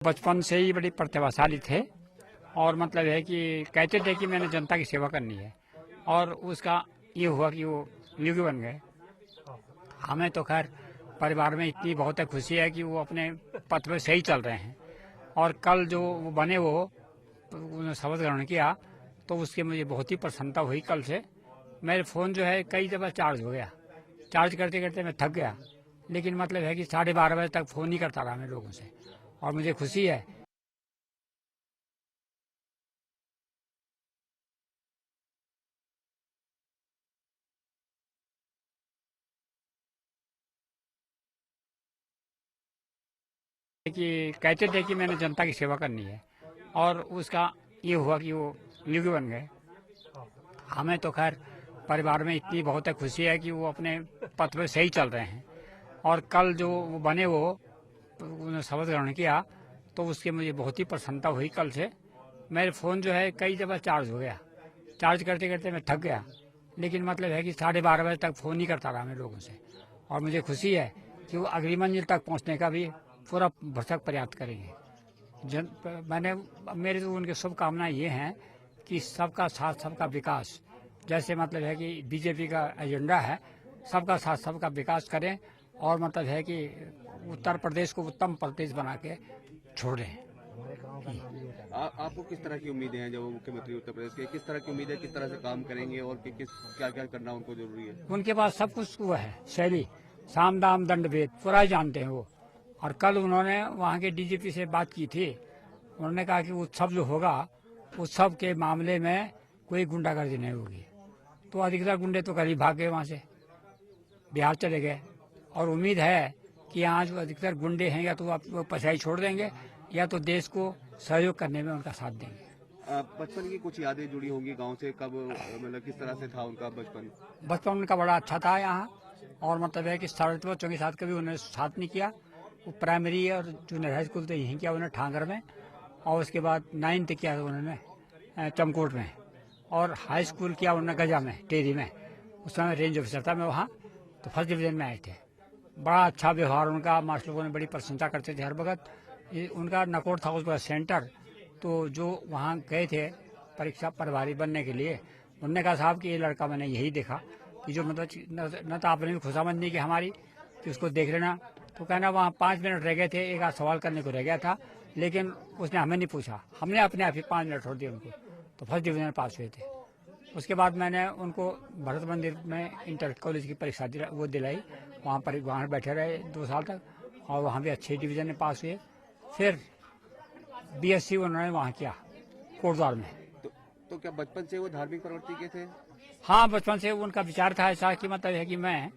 बचपन से ही बड़ी प्रतिभाशाली थे और मतलब है कि कहते थे कि मैंने जनता की सेवा करनी है और उसका ये हुआ कि वो योगी बन गए। हमें तो खैर परिवार में इतनी बहुत खुशी है कि वो अपने पथ पे सही चल रहे हैं और कल जो वो बने वो उन्होंने शपथ ग्रहण किया तो उसके मुझे बहुत ही प्रसन्नता हुई। कल से मेरे फ़ोन जो है कई दफ़ा चार्ज हो गया, चार्ज करते करते मैं थक गया, लेकिन मतलब है कि 12:30 बजे तक फ़ोन ही करता रहा मैं लोगों से और मुझे खुशी है कि कहते थे कि मैंने जनता की सेवा करनी है और उसका ये हुआ कि वो योगी बन गए। हमें तो खैर परिवार में इतनी बहुत खुशी है कि वो अपने पथ पे सही चल रहे हैं और कल जो वो बने वो उन्होंने शपथ ग्रहण किया तो उसके मुझे बहुत ही प्रसन्नता हुई। कल से मेरे फ़ोन जो है कई दफ़ा चार्ज हो गया, चार्ज करते करते मैं थक गया, लेकिन मतलब है कि 12:30 बजे तक फ़ोन ही करता रहा मैं लोगों से और मुझे खुशी है कि वो अगली मंजिल तक पहुंचने का भी पूरा भरसक प्रयास करेंगे। मैंने मेरे तो उनकी शुभकामनाएं ये हैं कि सबका साथ सबका विकास, जैसे मतलब है कि बीजेपी का एजेंडा है सबका साथ सबका विकास करें और मतलब है कि उत्तर प्रदेश को उत्तम प्रदेश बना के छोड़ें। आपको किस तरह की उम्मीदें हैं जब वो मुख्यमंत्री उत्तर प्रदेश के, किस तरह की उम्मीद है, किस तरह से काम करेंगे और क्या क्या करना उनको जरूरी है? उनके पास सब कुछ वो है, शैली साम दाम दंड भेद पूरा ही जानते हैं वो। और कल उन्होंने वहाँ के डीजीपी से बात की थी, उन्होंने कहा कि उत्सव जो होगा उत्सव के मामले में कोई गुंडागर्दी नहीं होगी। तो अधिकतर गुंडे तो करीब भाग गए वहाँ से, बिहार चले गए और उम्मीद है कि यहाँ जो अधिकतर गुंडे हैं या तो वो पछाई छोड़ देंगे या तो देश को सहयोग करने में उनका साथ देंगे। बचपन की कुछ यादें जुड़ी होंगी गांव से, कब मतलब किस तरह से था उनका बचपन? बचपन उनका बड़ा अच्छा था यहाँ और मतलब है कि साढ़े बच्चों के साथ कभी उन्होंने साथ नहीं किया। वो प्राइमरी और जूनियर हाई स्कूल तो यहीं किया उन्होंने ठांगर में और उसके बाद 9th किया उन्होंने चमकोट में और हाई स्कूल किया उन्होंने गजा में टेरी में। उस समय रेंज ऑफिसर था मैं वहाँ, तो फर्स्ट डिवीजन में आए थे। बड़ा अच्छा व्यवहार उनका, मास्टर लोगों ने बड़ी प्रशंसा करते थे हर वक्त। उनका नकोट था उस सेंटर, तो जो वहाँ गए थे परीक्षा प्रभारी बनने के लिए, उन्होंने कहा साहब कि ये लड़का मैंने यही देखा कि जो मतलब न तो आपने भी खुशामंदी की हमारी कि उसको देख लेना। तो कहना वहाँ 5 मिनट रह गए थे, एक आध सवाल करने को रह गया था, लेकिन उसने हमें नहीं पूछा, हमने अपने आप ही 5 मिनट छोड़ दिए उनको, तो फर्स्ट डिवीजन पास हुए थे। उसके बाद मैंने उनको भरत मंदिर में इंटर कॉलेज की परीक्षा वो दिलाई, वहाँ बैठे रहे 2 साल तक और वहाँ भी अच्छे डिवीजन में पास हुए। फिर बीएससी उन्होंने वहाँ किया कोटद्वार में। तो क्या बचपन से वो धार्मिक प्रवृत्ति के थे? हाँ, बचपन से उनका विचार था ऐसा कि मतलब है कि मैं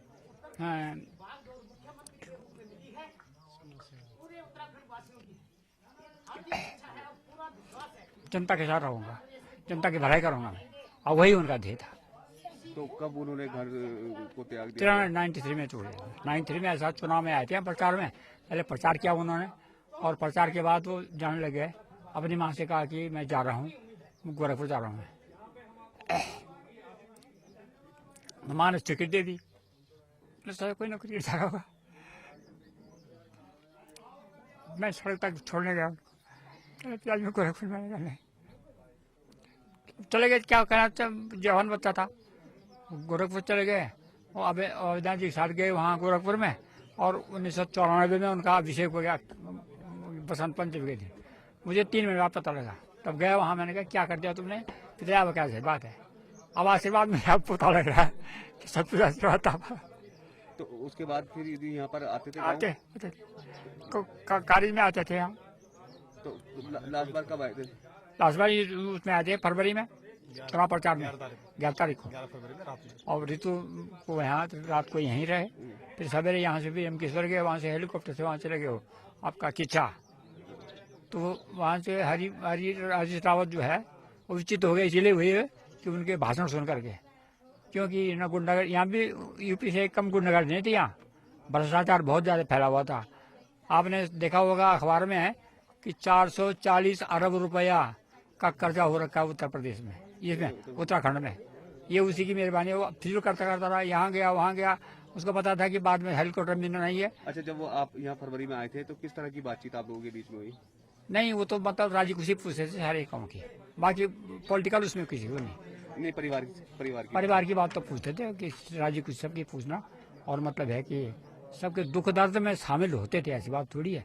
जनता के साथ रहूँगा, जनता की भलाई करूँगा मैं, और वही उनका ध्येय था। तो कब उन्होंने घर को त्याग दिया? 93 में छोड़े, 93 में ऐसा चुनाव में आए थे प्रचार में, पहले प्रचार किया उन्होंने और प्रचार के बाद वो जाने लगे। अपनी माँ से कहा कि मैं जा रहा हूँ, गोरखपुर जा रहा हूँ मैं। माँ ने टिकट दे दी, कोई नौकरी जा रहा होगा। मैं सड़क तक छोड़ने गया, गोरखपुर में नहीं चले गए। क्या कहना, जवान बच्चा था, गोरखपुर चले गए और अब अयोध्या जी के साथ गए वहाँ गोरखपुर में और 1994 में उनका अभिषेक हो गया बसंत पंचमी के दिन। मुझे 3 महीने बाद पता लगा, तब गया वहाँ, मैंने कहा क्या कर दिया तुमने? कितने अब क्या बात है? अब आशीर्वाद में अब पता लग रहा है कि सब कुछ आशीर्वाद था। तो उसके बाद फिर यहाँ पर आते थे? आते कारी में आते थे हम। तो लास्ट बार कब आए थे? लास्ट बार उसमें आए थे फरवरी में, चुनाव प्रचार में 11 तारीख को, और ऋतु को यहाँ रात को यहीं रहे। फिर सवेरे यहाँ से भी हम किश्वर गए, वहाँ से हेलीकॉप्टर से वहाँ चले गए आपका किच्चा। तो वहाँ से हरी राजेश रावत जो है वो विचित हो गए इसलिए हुई है कि उनके भाषण सुन करके, क्योंकि न गुंडागर यहाँ भी यूपी से कम गुंडागर नहीं थी, यहाँ भ्रष्टाचार बहुत ज़्यादा फैला हुआ था। आपने देखा होगा अखबार में कि 440 अरब रुपया का कर्जा हो रखा है उत्तर प्रदेश में, इसमें उत्तराखंड में। ये उसी की मेहरबानी, वो फिर करता करता रहा, यहाँ गया वहाँ गया, उसको पता था कि बाद में हेलीकॉप्टर मिलना नहीं है। अच्छा, जब वो आप यहाँ फरवरी में आए थे तो किस तरह की बातचीत आप लोगों के बीच में हुई? नहीं, वो तो मतलब राजी खुशी पूछते थे हर एक काम की, बाकी पॉलिटिकल उसमें किसी को नहीं। नहीं, परिवार की परिवार की बात तो पूछते थे कि राजी खुशी सबकी पूछना, और मतलब है कि सबके दुख दर्द में शामिल होते थे, ऐसी बात थोड़ी है।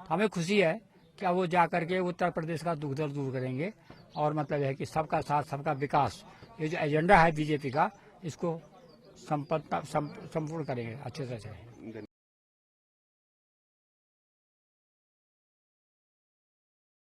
हमें खुशी है कि अब वो जा करके उत्तर प्रदेश का दुख दर्द दूर करेंगे, और मतलब है कि सबका साथ सबका विकास, ये जो एजेंडा है बीजेपी का, इसको संपूर्ण करेंगे अच्छे से अच्छे।